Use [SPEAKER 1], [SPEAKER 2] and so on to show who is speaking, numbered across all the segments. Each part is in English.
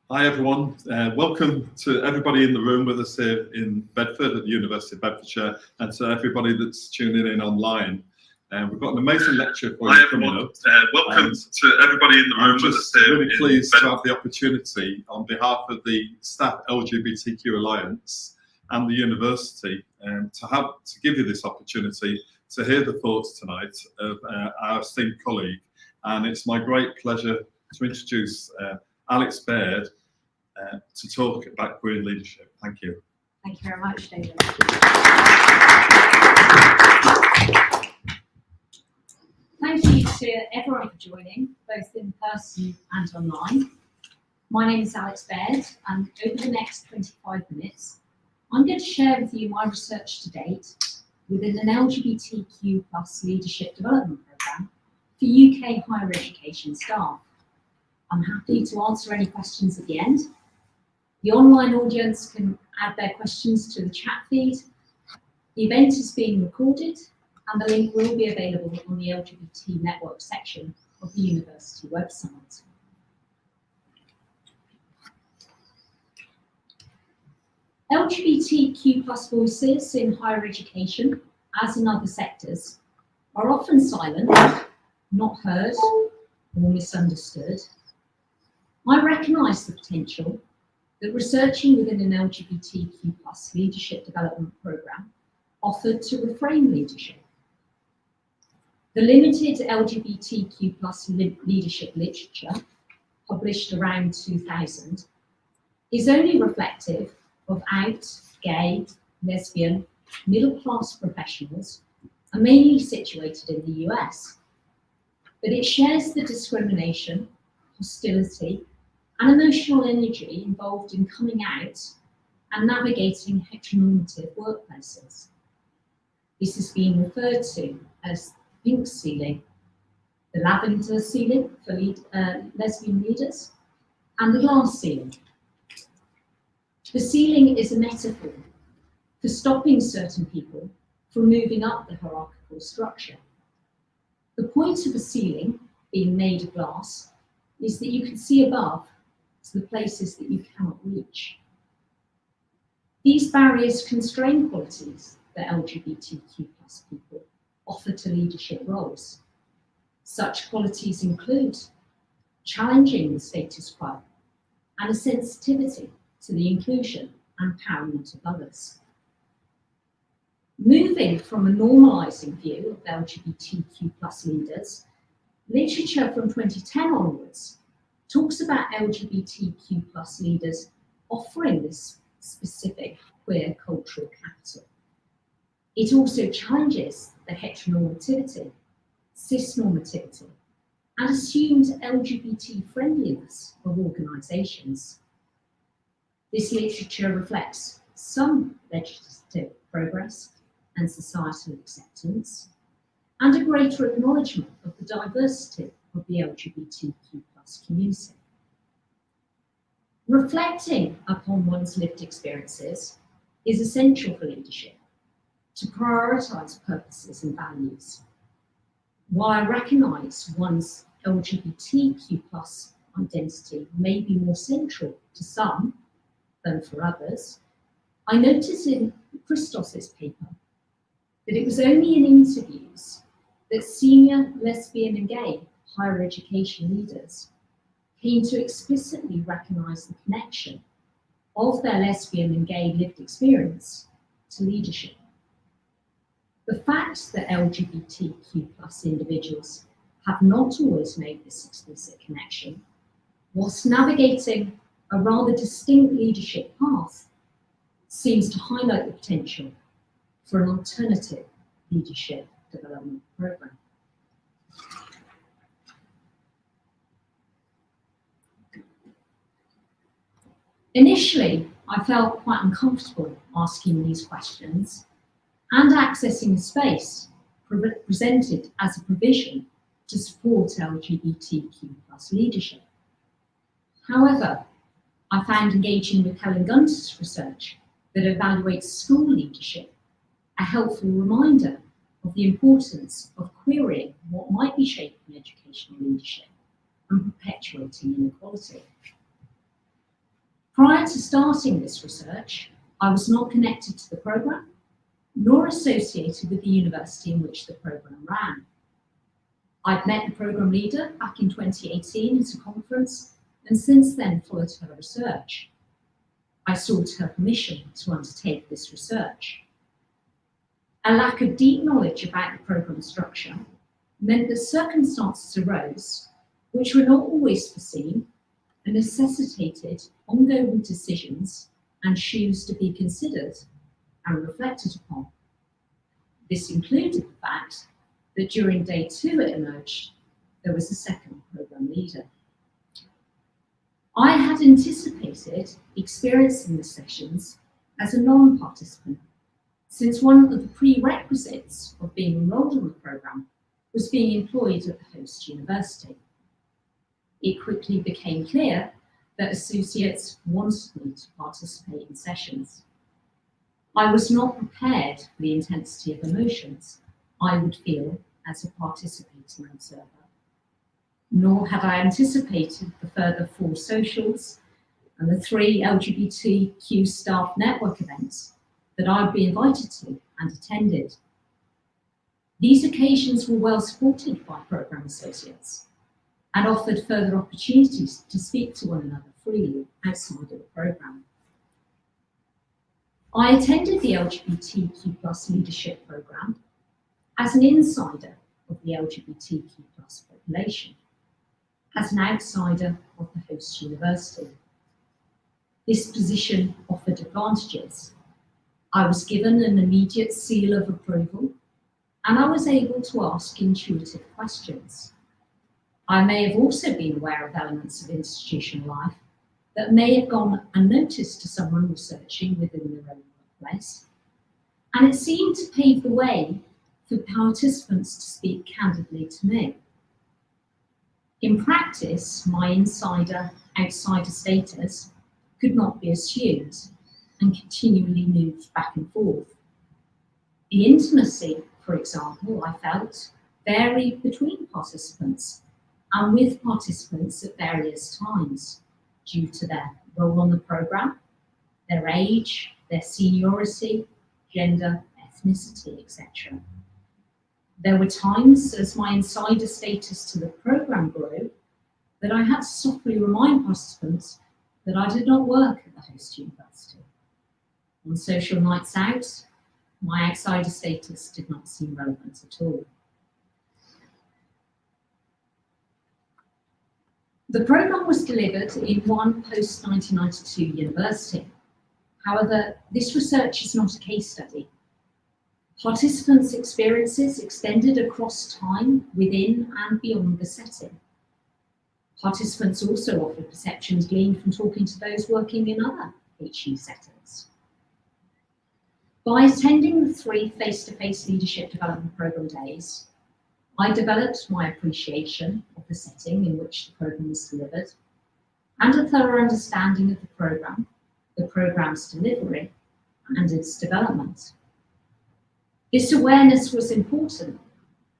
[SPEAKER 1] Hi everyone, welcome to everybody in the room with us here in Bedford at the University of Bedfordshire, and to everybody that's tuning in online. We've got an amazing lecture for you coming up.
[SPEAKER 2] Welcome to everybody in the room with us here.
[SPEAKER 1] I'm really pleased to have the opportunity on behalf of the staff LGBTQ Alliance and the university to give you this opportunity to hear the thoughts tonight of our esteemed colleague. And it's my great pleasure to introduce Alex Baird to talk about queer leadership. Thank you.
[SPEAKER 3] Thank you very much, David. Thank you to everyone for joining, both in person and online. My name is Alex Baird, and over the next 25 minutes, I'm going to share with you my research to date within an LGBTQ+ leadership development programme for UK higher education staff. I'm happy to answer any questions at the end. The online audience can add their questions to the chat feed. The event is being recorded, and the link will be available on the LGBT network section of the university website. LGBTQ+ voices in higher education, as in other sectors, are often silent, not heard, or misunderstood. I recognise the potential that researching within an LGBTQ+ leadership development programme offered to reframe leadership. The limited LGBTQ+ leadership literature, published around 2000, is only reflective of out, gay, lesbian, middle-class professionals, and mainly situated in the US. But it shares the discrimination, hostility, and emotional energy involved in coming out and navigating heteronormative workplaces. This has been referred to as the pink ceiling, the lavender ceiling for lesbian leaders, and the glass ceiling. The ceiling is a metaphor for stopping certain people from moving up the hierarchical structure. The point of a ceiling, being made of glass, is that you can see above to the places that you cannot reach. These barriers constrain qualities that LGBTQ+ people offer to leadership roles. Such qualities include challenging the status quo and a sensitivity to the inclusion and empowerment of others. Moving from a normalising view of LGBTQ+ leaders, literature from 2010 onwards talks about LGBTQ+ leaders offering this specific queer cultural capital. It also challenges the heteronormativity, cisnormativity, and assumed LGBT friendliness of organisations. This literature reflects some legislative progress and societal acceptance, and a greater acknowledgement of the diversity of the LGBTQ+ community. Reflecting upon one's lived experiences is essential for leadership, to prioritise purposes and values. While I recognise one's LGBTQ+ identity may be more central to some than for others, I noticed in Christos's paper that it was only in interviews that senior lesbian and gay higher education leaders came to explicitly recognise the connection of their lesbian and gay lived experience to leadership. The fact that LGBTQ+ individuals have not always made this explicit connection, whilst navigating a rather distinct leadership path, seems to highlight the potential for an alternative leadership development programme. Initially, I felt quite uncomfortable asking these questions and accessing a space presented as a provision to support LGBTQ+ leadership. However, I found engaging with Helen Gunter's research that evaluates school leadership a helpful reminder of the importance of querying what might be shaping educational leadership and perpetuating inequality. Prior to starting this research, I was not connected to the programme, nor associated with the university in which the programme ran. I'd met the programme leader back in 2018 at a conference, and since then followed her research. I sought her permission to undertake this research. A lack of deep knowledge about the programme structure meant that circumstances arose which were not always foreseen and necessitated ongoing decisions and issues to be considered and reflected upon. This included the fact that during day 2 it emerged there was a second programme leader. I had anticipated experiencing the sessions as a non-participant, since one of the prerequisites of being enrolled on the programme was being employed at the host university. It quickly became clear that associates wanted me to participate in sessions. I was not prepared for the intensity of emotions I would feel as a participating observer, nor had I anticipated the further 4 socials and the 3 LGBTQ staff network events that I'd be invited to and attended. These occasions were well supported by programme associates and offered further opportunities to speak to one another freely outside of the programme. I attended the LGBTQ+ leadership programme as an insider of the LGBTQ+ population, as an outsider of the host university. This position offered advantages. I was given an immediate seal of approval, and I was able to ask intuitive questions. I may have also been aware of elements of institutional life that may have gone unnoticed to someone researching within their own workplace, and it seemed to pave the way for participants to speak candidly to me. In practice, my insider-outsider status could not be assumed and continually moved back and forth. The intimacy, for example, I felt varied between participants and with participants at various times due to their role on the programme, their age, their seniority, gender, ethnicity, etc. There were times, as my insider status to the programme grew, that I had to softly remind participants that I did not work at the host university. On social nights out, my outsider status did not seem relevant at all. The programme was delivered in one post-1992 university. However, this research is not a case study. Participants' experiences extended across time within and beyond the setting. Participants also offered perceptions gleaned from talking to those working in other HU settings. By attending the 3 face-to-face leadership development programme days, I developed my appreciation of the setting in which the programme was delivered, and a thorough understanding of the programme's delivery, and its development. This awareness was important,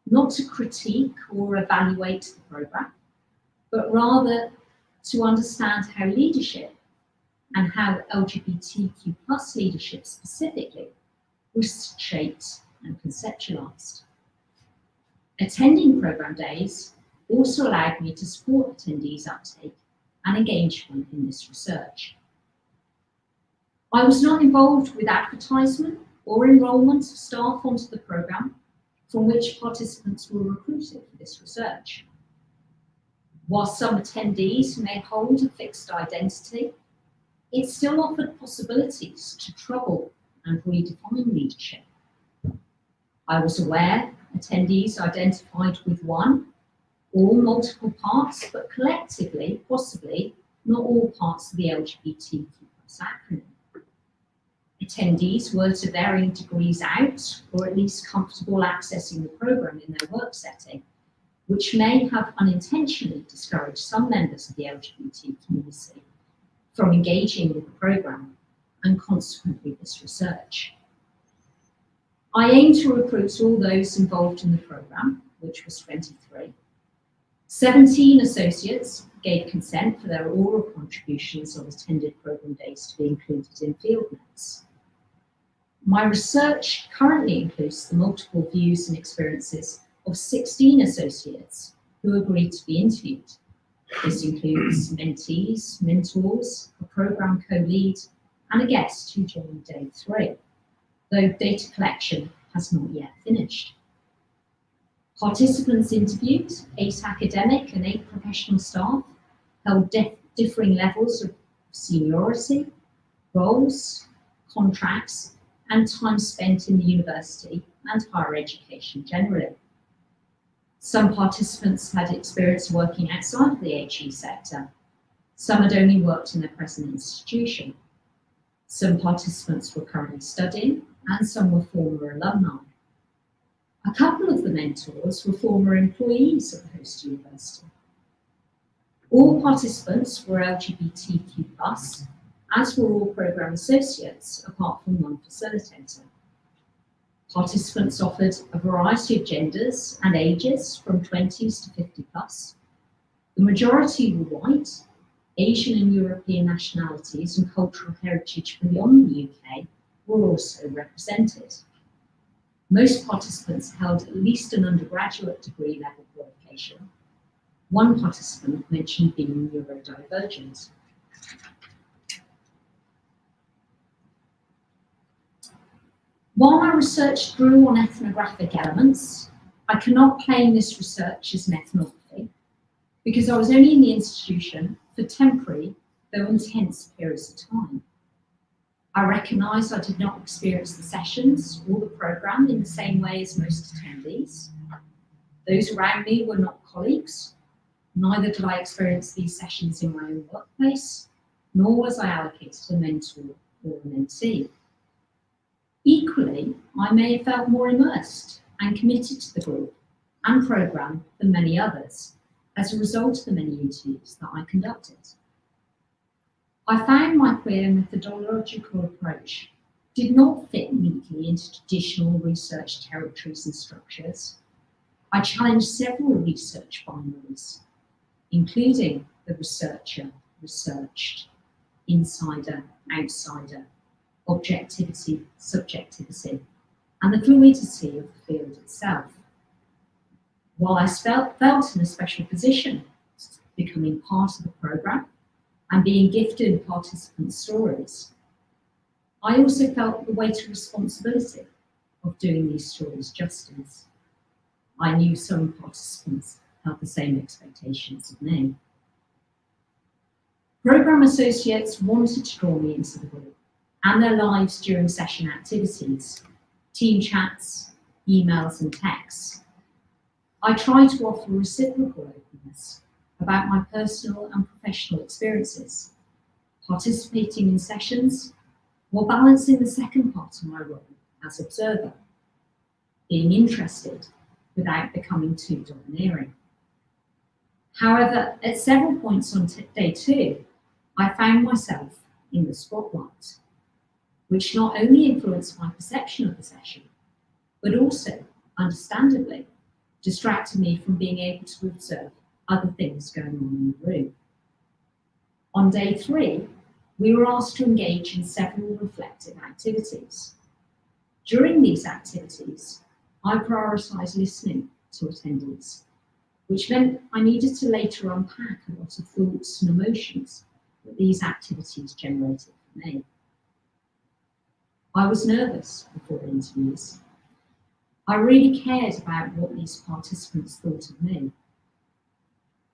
[SPEAKER 3] not to critique or evaluate the programme, but rather to understand how leadership, and how LGBTQ+ leadership specifically, was shaped and conceptualised. Attending programme days also allowed me to support attendees' uptake and engagement in this research. I was not involved with advertisement or enrolment of staff onto the programme from which participants were recruited for this research. While some attendees may hold a fixed identity, it still offered possibilities to trouble and redefine leadership. I was aware attendees identified with one or multiple parts, but collectively, possibly, not all parts of the LGBTQ+ acronym. Attendees were to varying degrees out, or at least comfortable accessing the programme in their work setting, which may have unintentionally discouraged some members of the LGBT community from engaging with the programme and consequently this research. I aim to recruit all those involved in the programme, which was 23, 17 associates gave consent for their oral contributions on attended programme days to be included in field notes. My research currently includes the multiple views and experiences of 16 associates who agreed to be interviewed. This includes mentees, mentors, a programme co-lead, and a guest who joined day 3, though data collection has not yet finished. Participants interviewed, 8 academic and 8 professional staff, held differing levels of seniority, roles, contracts, and time spent in the university and higher education generally. Some participants had experience working outside of the HE sector. Some had only worked in their present institution. Some participants were currently studying, and some were former alumni. A couple of the mentors were former employees of the host university. All participants were LGBTQ+, as were all programme associates, apart from one facilitator. Participants offered a variety of genders and ages, from 20s to 50+. The majority were white, Asian and European nationalities, and cultural heritage beyond the UK were also represented. Most participants held at least an undergraduate degree level qualification. One participant mentioned being neurodivergent. While my research drew on ethnographic elements, I cannot claim this research as an ethnography because I was only in the institution for temporary, though intense periods of time. I recognise I did not experience the sessions or the programme in the same way as most attendees. Those around me were not colleagues, neither did I experience these sessions in my own workplace, nor was I allocated a mentor or a mentee. Equally, I may have felt more immersed and committed to the group and programme than many others as a result of the many interviews that I conducted. I found my queer methodological approach did not fit neatly into traditional research territories and structures. I challenged several research binaries, including the researcher, researched, insider, outsider, objectivity, subjectivity, and the fluidity of the field itself. While I felt in a special position, becoming part of the programme and being gifted participant stories, I also felt the weight of responsibility of doing these stories justice. I knew some participants held the same expectations of me. Programme associates wanted to draw me into the group and their lives during session activities, team chats, emails and texts. I tried to offer reciprocal openness about my personal and professional experiences, participating in sessions while balancing the second part of my role as observer, being interested without becoming too domineering. However, at several points on day 2, I found myself in the spotlight, which not only influenced my perception of the session, but also, understandably, distracted me from being able to observe other things going on in the room. On day 3, we were asked to engage in several reflective activities. During these activities, I prioritised listening to attendees, which meant I needed to later unpack a lot of thoughts and emotions that these activities generated for me. I was nervous before the interviews. I really cared about what these participants thought of me.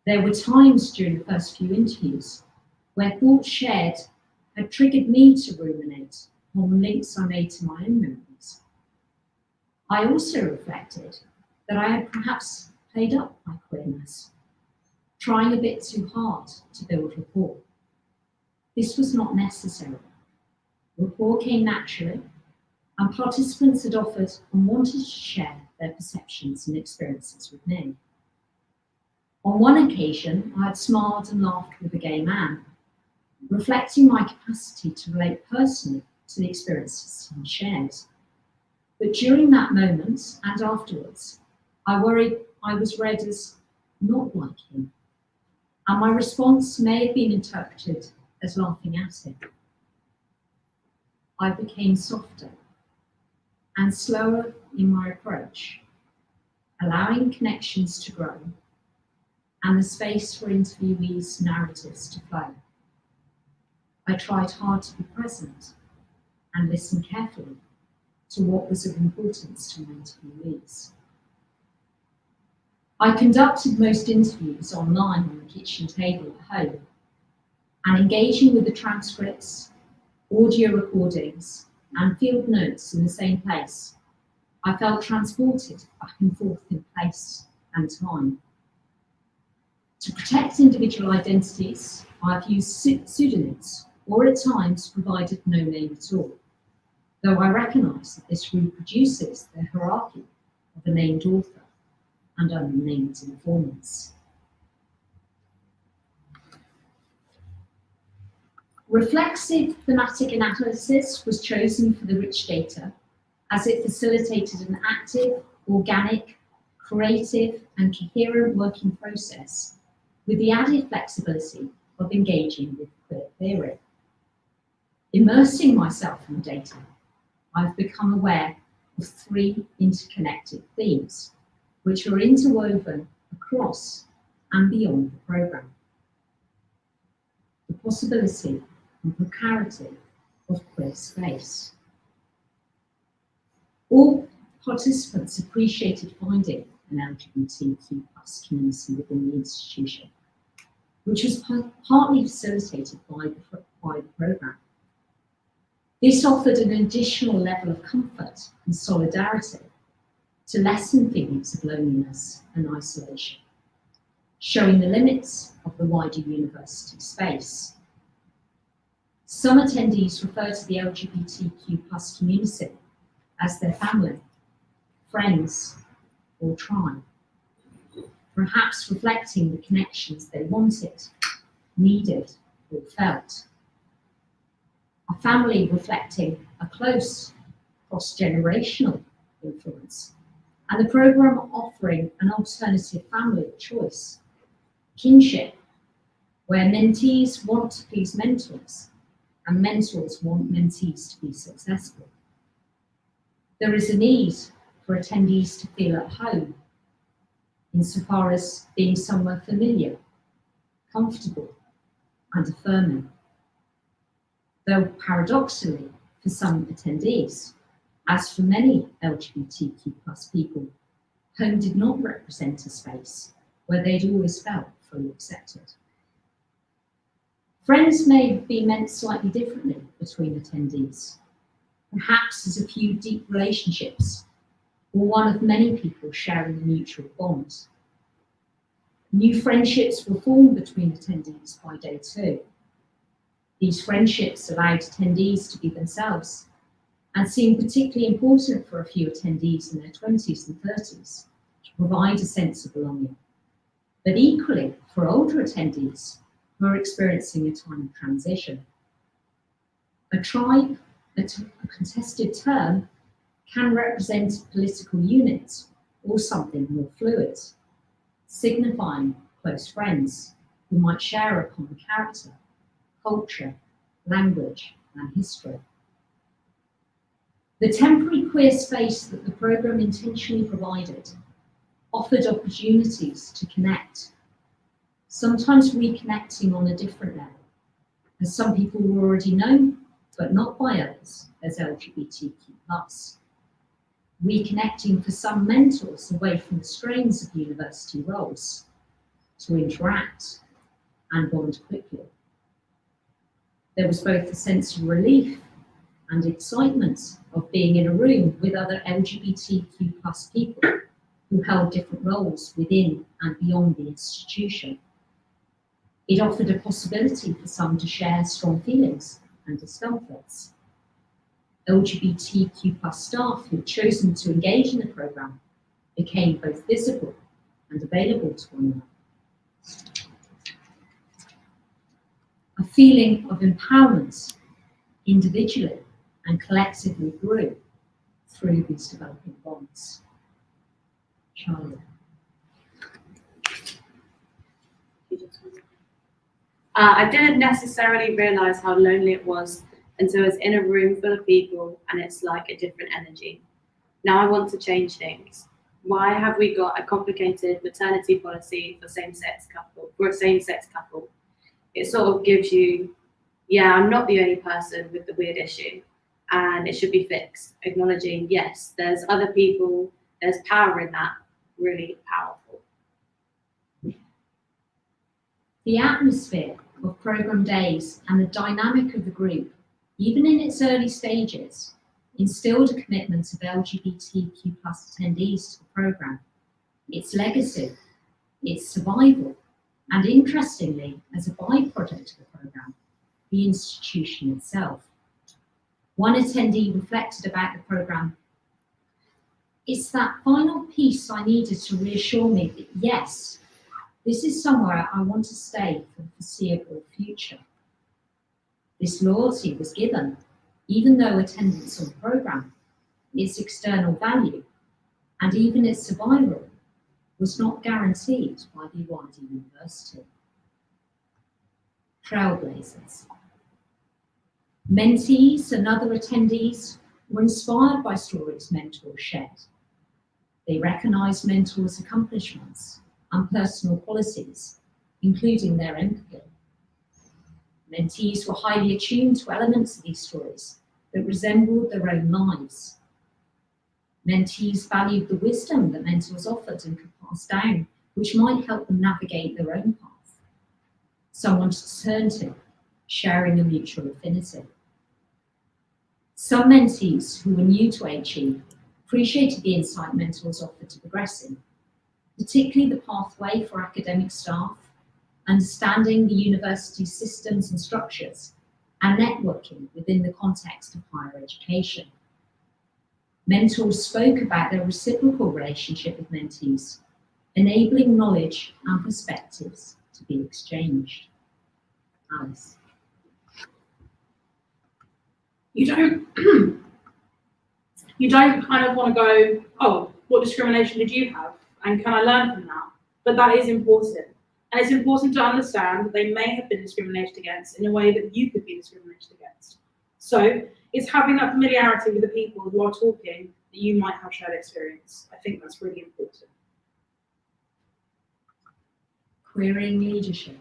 [SPEAKER 3] There were times during the first few interviews where thoughts shared had triggered me to ruminate on links I made to my own memories. I also reflected that I had perhaps played up my queerness, trying a bit too hard to build rapport. This was not necessary. Rapport came naturally, and participants had offered and wanted to share their perceptions and experiences with me. On one occasion, I had smiled and laughed with a gay man, reflecting my capacity to relate personally to the experiences he shared. But during that moment and afterwards, I worried I was read as not like him. and my response may have been interpreted as laughing at him. I became softer and slower in my approach, allowing connections to grow and the space for interviewees' narratives to flow. I tried hard to be present and listen carefully to what was of importance to my interviewees. I conducted most interviews online on the kitchen table at home, and engaging with the transcripts, audio recordings, and field notes in the same place, I felt transported back and forth in place and time. To protect individual identities, I've used pseudonyms, or at times provided no name at all, though I recognise that this reproduces the hierarchy of a named author and unnamed informants. Reflexive thematic analysis was chosen for the rich data, as it facilitated an active, organic, creative, and coherent working process, with the added flexibility of engaging with queer theory. Immersing myself in the data, I've become aware of three interconnected themes, which are interwoven across and beyond the programme. The possibility and precarity of queer space. All participants appreciated finding an LGBTQ+ community within the institution, which was partly facilitated by the programme. This offered an additional level of comfort and solidarity to lessen feelings of loneliness and isolation, showing the limits of the wider university space. Some attendees refer to the LGBTQ+ community as their family, friends, or tribe, perhaps reflecting the connections they wanted, needed, or felt. A family reflecting a close cross-generational influence, and the programme offering an alternative family of choice. Kinship, where mentees want to please mentors, and mentors want mentees to be successful. There is a need for attendees to feel at home, insofar as being somewhere familiar, comfortable, and affirming. Though paradoxically, for some attendees, as for many LGBTQ+ people, home did not represent a space where they'd always felt fully accepted. Friends may be meant slightly differently between attendees, perhaps as a few deep relationships, or one of many people sharing a mutual bond. New friendships were formed between attendees by day two. These friendships allowed attendees to be themselves and seemed particularly important for a few attendees in their 20s and 30s to provide a sense of belonging. But equally, for older attendees who are experiencing a time of transition. A tribe, a contested term, can represent a political unit or something more fluid, signifying close friends who might share a common character, culture, language, and history. The temporary queer space that the programme intentionally provided offered opportunities to connect, sometimes reconnecting on a different level, as some people were already known, but not by others, as LGBTQ+. Reconnecting for some mentors away from the strains of university roles to interact and bond quickly. There was both a sense of relief and excitement of being in a room with other LGBTQ+ people who held different roles within and beyond the institution. It offered a possibility for some to share strong feelings and discomforts. LGBTQ+ staff who had chosen to engage in the programme became both visible and available to one another. A feeling of empowerment individually and collectively grew through these developing bonds. Charlie.
[SPEAKER 4] I didn't necessarily realise how lonely it was until I was in a room full of people and it's like a different energy. Now I want to change things. Why have we got a complicated maternity policy for a same-sex couple? It sort of gives you, yeah, I'm not the only person with the weird issue and it should be fixed. Acknowledging, yes, there's other people, there's power in that, really powerful.
[SPEAKER 3] The atmosphere of programme days and the dynamic of the group, even in its early stages, instilled a commitment of LGBTQ+ attendees to the programme, its legacy, its survival, and interestingly, as a byproduct of the programme, the institution itself. One attendee reflected about the programme, "It's that final piece I needed to reassure me that yes, this is somewhere I want to stay for the foreseeable future." This loyalty was given, even though attendance on the programme, its external value, and even its survival was not guaranteed by the wider university. Trailblazers. Mentees and other attendees were inspired by stories mentors shared. They recognised mentors' accomplishments and personal qualities, including their empathy. Mentees were highly attuned to elements of these stories that resembled their own lives. Mentees valued the wisdom that mentors offered and could pass down, which might help them navigate their own path. Someone to turn to, sharing a mutual affinity. Some mentees who were new to HE appreciated the insight mentors offered to progressing, particularly the pathway for academic staff, understanding the university's systems and structures, and networking within the context of higher education. Mentors spoke about their reciprocal relationship with mentees, enabling knowledge and perspectives to be exchanged. Alice.
[SPEAKER 5] You don't kind of want to go, oh, what discrimination did you have? And can I learn from that? But that is important. And it's important to understand that they may have been discriminated against in a way that you could be discriminated against. So it's having that familiarity with the people who are talking that you might have shared experience. I think that's really important.
[SPEAKER 3] Querying leadership.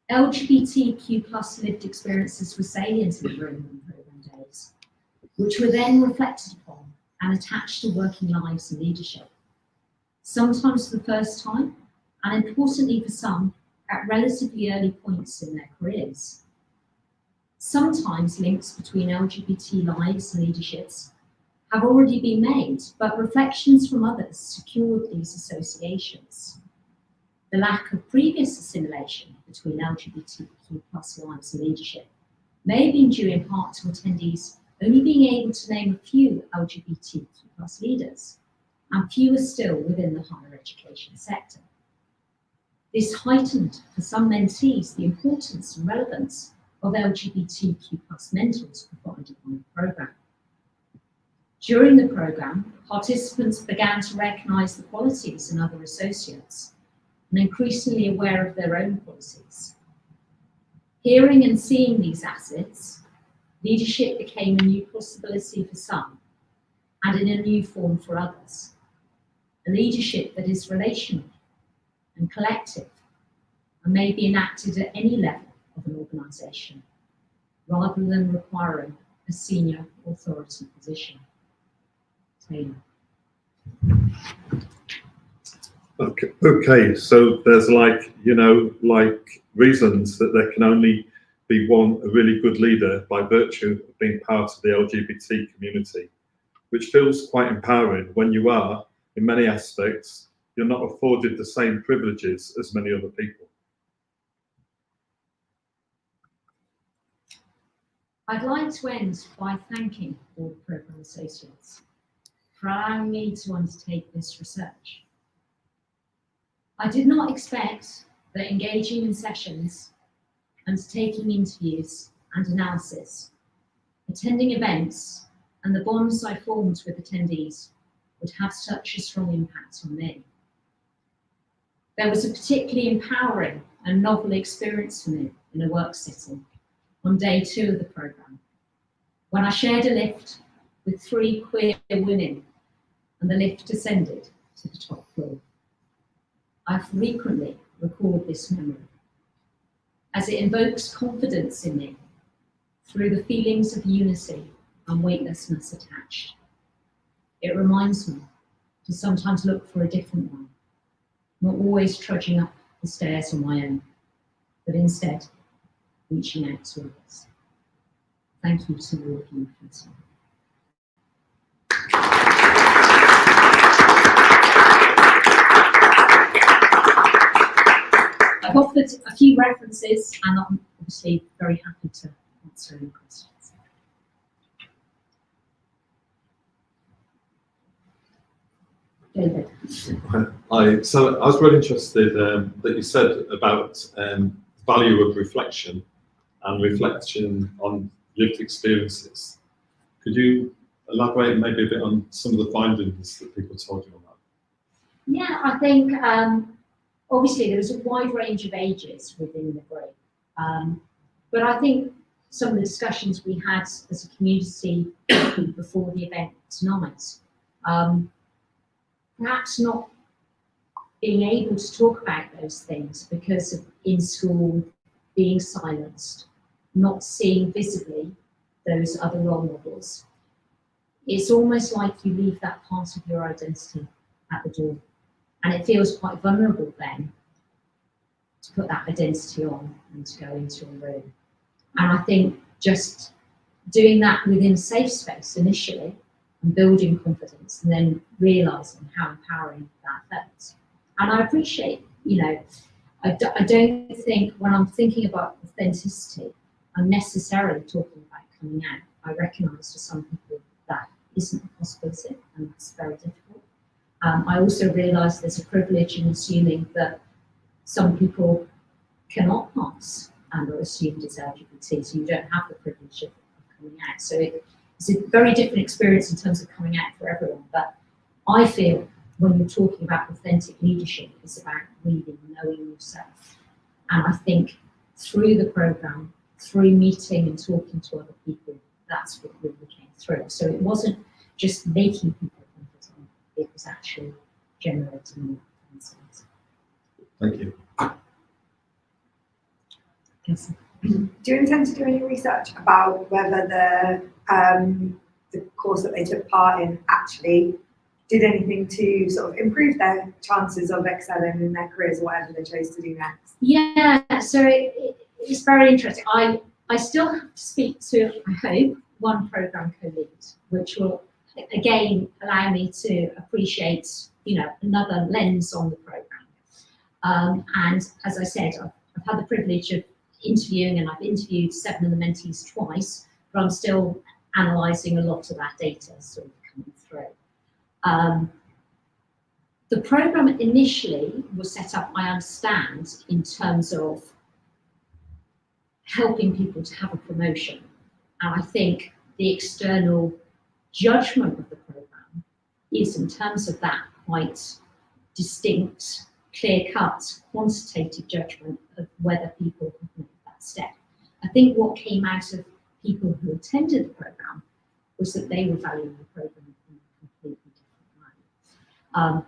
[SPEAKER 3] LGBTQ+ lived experiences were salient in the room and programme days, which were then reflected upon and attached to working lives and leadership, sometimes for the first time, and importantly for some, at relatively early points in their careers. Sometimes links between LGBT lives and leaderships have already been made, but reflections from others secured these associations. The lack of previous assimilation between LGBTQ+ lives and leadership may have been due in part to attendees only being able to name a few LGBTQ+ leaders, and fewer still within the higher education sector. This heightened for some mentees the importance and relevance of LGBTQ+ mentors provided by the programme. During the programme, participants began to recognise the qualities in other associates and increasingly aware of their own qualities. Hearing and seeing these assets, leadership became a new possibility for some and in a new form for others. A leadership that is relational and collective and may be enacted at any level of an organisation, rather than requiring a senior authority position. Taylor.
[SPEAKER 1] Okay, so there's reasons that there can only be one a really good leader by virtue of being part of the LGBT community, which feels quite empowering when you are, in many aspects, you're not afforded the same privileges as many other people.
[SPEAKER 3] I'd like to end by thanking all the programme associates for allowing me to undertake this research. I did not expect that engaging in sessions, undertaking interviews and analysis, attending events, and the bonds I formed with attendees would have such a strong impact on me. There was a particularly empowering a novel experience for me in a work setting on day 2 of the programme, when I shared a lift with 3 queer women and the lift descended to the top floor. I frequently recall this memory as it invokes confidence in me through the feelings of unity and weightlessness attached. It reminds me to sometimes look for a different one, not always trudging up the stairs on my own, but instead reaching out to others. Thank you to all of you for listening. I've offered a few references and I'm obviously very happy to answer any questions. David.
[SPEAKER 1] So I was really interested that you said about value of reflection and reflection on lived experiences. Could you elaborate maybe a bit on some of the findings that people told you on that?
[SPEAKER 3] Yeah, I think obviously there was a wide range of ages within the group, but I think some of the discussions we had as a community before the event tonight, perhaps not being able to talk about those things because of in school being silenced, not seeing visibly those other role models. It's almost like you leave that part of your identity at the door. And it feels quite vulnerable then to put that identity on and to go into a room. And I think just doing that within a safe space initially and building confidence and then realising how empowering that felt. And I appreciate, you know, I don't think when I'm thinking about authenticity, I'm necessarily talking about coming out. I recognise for some people that isn't a possibility and that's very difficult. I also realise there's a privilege in assuming that some people cannot pass and are assumed as LGBT, so you don't have the privilege of coming out. So it's a very different experience in terms of coming out for everyone. But I feel when you're talking about authentic leadership, it's about really knowing yourself. And I think through the programme, through meeting and talking to other people, that's what really came through. So it wasn't just making people confident, it was actually generating more confidence.
[SPEAKER 1] Thank you.
[SPEAKER 3] Yes.
[SPEAKER 6] Do you intend to do any research about whether the course that they took part in actually did anything to sort of improve their chances of excelling in their careers or whatever they chose to do next?
[SPEAKER 3] Yeah, so it's very interesting. I still have to speak to, I hope, one programme co-lead, which will again allow me to appreciate, you know, another lens on the programme. And as I said, I've had the privilege of interviewing, and I've interviewed 7 of the mentees twice, but I'm still analysing a lot of that data sort of coming through. The programme initially was set up, I understand, in terms of helping people to have a promotion. And I think the external judgment of the programme is, in terms of that, quite distinct, clear-cut, quantitative judgment of whether people have made that step. I think what came out of people who attended the programme was that they were valuing the programme in a completely different way.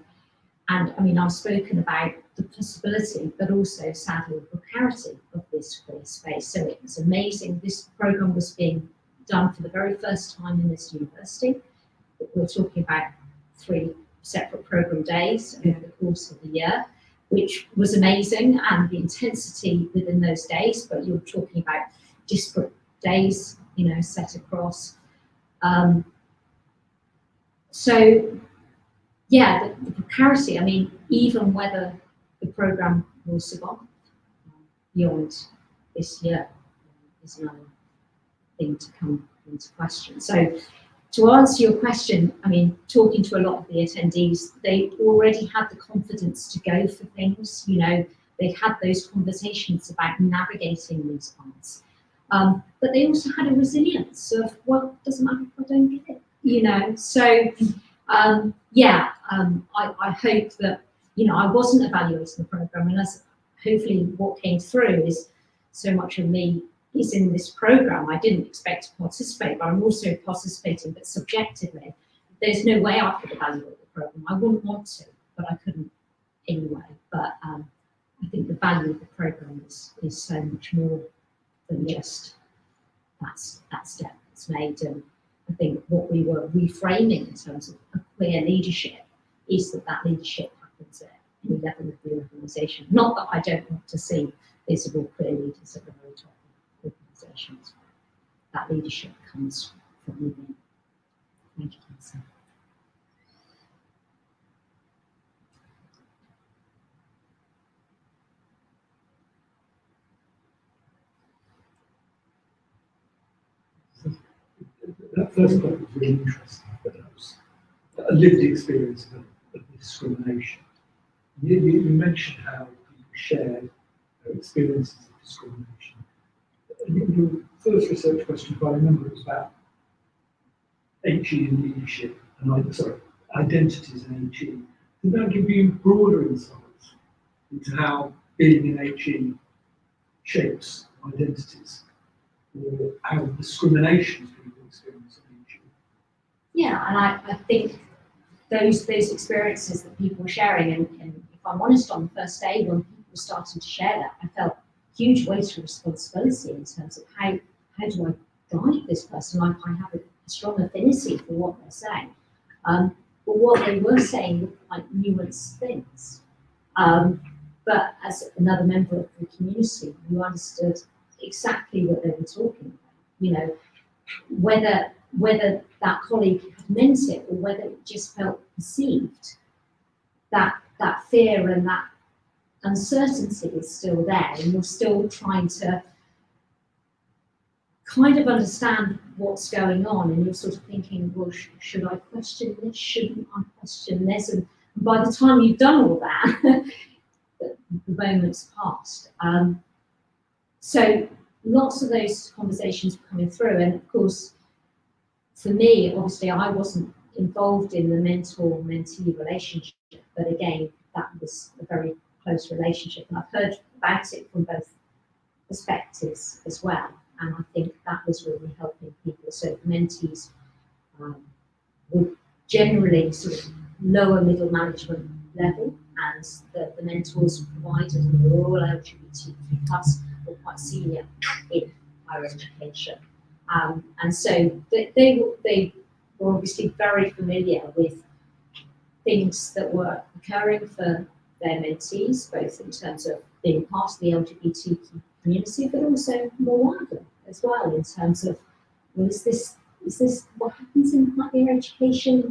[SPEAKER 3] And I mean, I've spoken about the possibility, but also sadly the precarity of this queer space. So it was amazing. This programme was being done for the very first time in this university. We're talking about 3 separate programme days over the course of the year, which was amazing, and the intensity within those days, but you're talking about disparate days, you know, set across. So yeah, the precarity, I mean, even whether the programme will survive beyond this year is another thing to come into question. So to answer your question, I mean, talking to a lot of the attendees, they already had the confidence to go for things, you know, they had those conversations about navigating these paths. But they also had a resilience of, well, it doesn't matter if I don't get it, you know. So I hope that, you know, I wasn't evaluating the programme, and as hopefully what came through is so much of me is in this program. I didn't expect to participate, but I'm also participating, but subjectively. There's no way I could evaluate the program. I wouldn't want to, but I couldn't anyway. But I think the value of the program is so much more than just that step that's made. And I think what we were reframing in terms of queer leadership is that leadership happens at any level of the organisation. Not that I don't want to see visible queer leaders at the very top of organisations. That leadership comes from within. Thank you, Lisa.
[SPEAKER 7] That first point was really interesting, but that was a lived experience of discrimination. You mentioned how people shared their experiences of discrimination. Your first research question, if I remember, was about HE and leadership, and identities in HE. Did that give you broader insights into how being in HE shapes identities, or how discriminations people experience in HE?
[SPEAKER 3] Yeah, and I think those experiences that people were sharing, and if I'm honest, on the first day when people were starting to share that, I felt huge weight of responsibility in terms of how do I guide this person? Like, I have a strong affinity for what they're saying, but what they were saying were like nuanced things. But as another member of the community, you understood exactly what they were talking about. You know, whether that colleague had meant it or whether it just felt perceived, that fear and that uncertainty is still there, and you're still trying to kind of understand what's going on, and you're sort of thinking, well, should I question this? Shouldn't I question this? And by the time you've done all that, the moment's passed. So lots of those conversations were coming through, and of course, for me, obviously, I wasn't involved in the mentor-mentee relationship, but again, that was a very close relationship, and I've heard about it from both perspectives as well, and I think that was really helping people. So the mentees were generally sort of lower middle management level, and the mentors provided, and they were all LGBTQ+, were quite senior in higher education. And so they were obviously very familiar with things that were occurring for their mentees, both in terms of being part of the LGBTQ community, but also more widely as well, in terms of, well, is this what happens in higher education?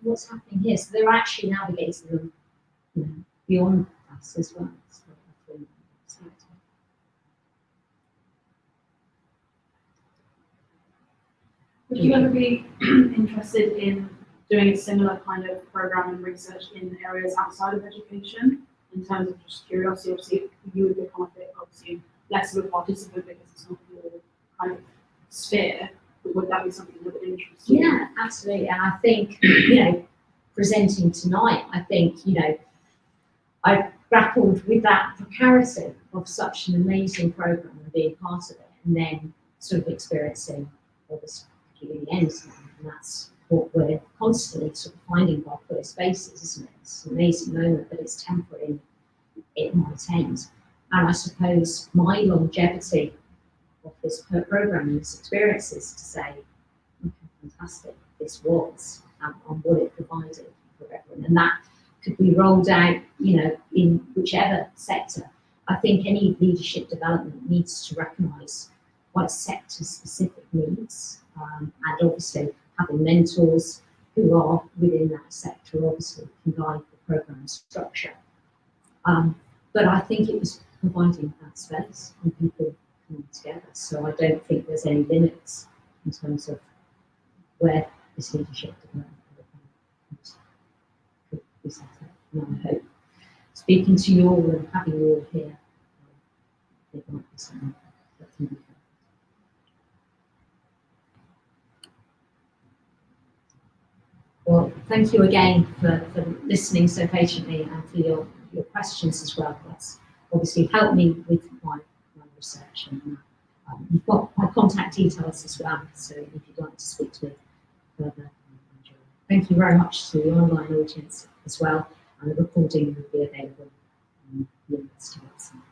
[SPEAKER 3] What's happening here? So they're actually navigating them, you know, beyond us as well. So I think it's exciting.
[SPEAKER 5] Would you ever be interested in doing a similar kind of program and research in areas outside of education, in terms of just curiosity? Obviously, you would become a bit, obviously, less of a participant because it's not your kind of sphere, but would that be something that would interest you?
[SPEAKER 3] Yeah, absolutely. And I think, you know, presenting tonight, I think, you know, I've grappled with that precarity of such an amazing program and being part of it, and then sort of experiencing all this in the end now, and that's what we're constantly sort of finding by queer spaces, isn't it? It's an amazing moment, but it's temporary, it might end. And I suppose my longevity of this program and this experience is to say, look how fantastic this was, and what it provided for everyone. And that could be rolled out, you know, in whichever sector. I think any leadership development needs to recognise what sector specific needs. And obviously having mentors who are within that sector obviously can guide the programme structure. But I think it was providing that space and people coming together. So I don't think there's any limits in terms of where this leadership development could be set up. And I hope speaking to you all and having you all here, it might be something that can be. Well, thank you again for listening so patiently and for your questions as well. That's obviously helped me with my research. And you've got my contact details as well, so if you'd like to speak to me further. Thank you very much to the online audience as well, and the recording will be available on the university website.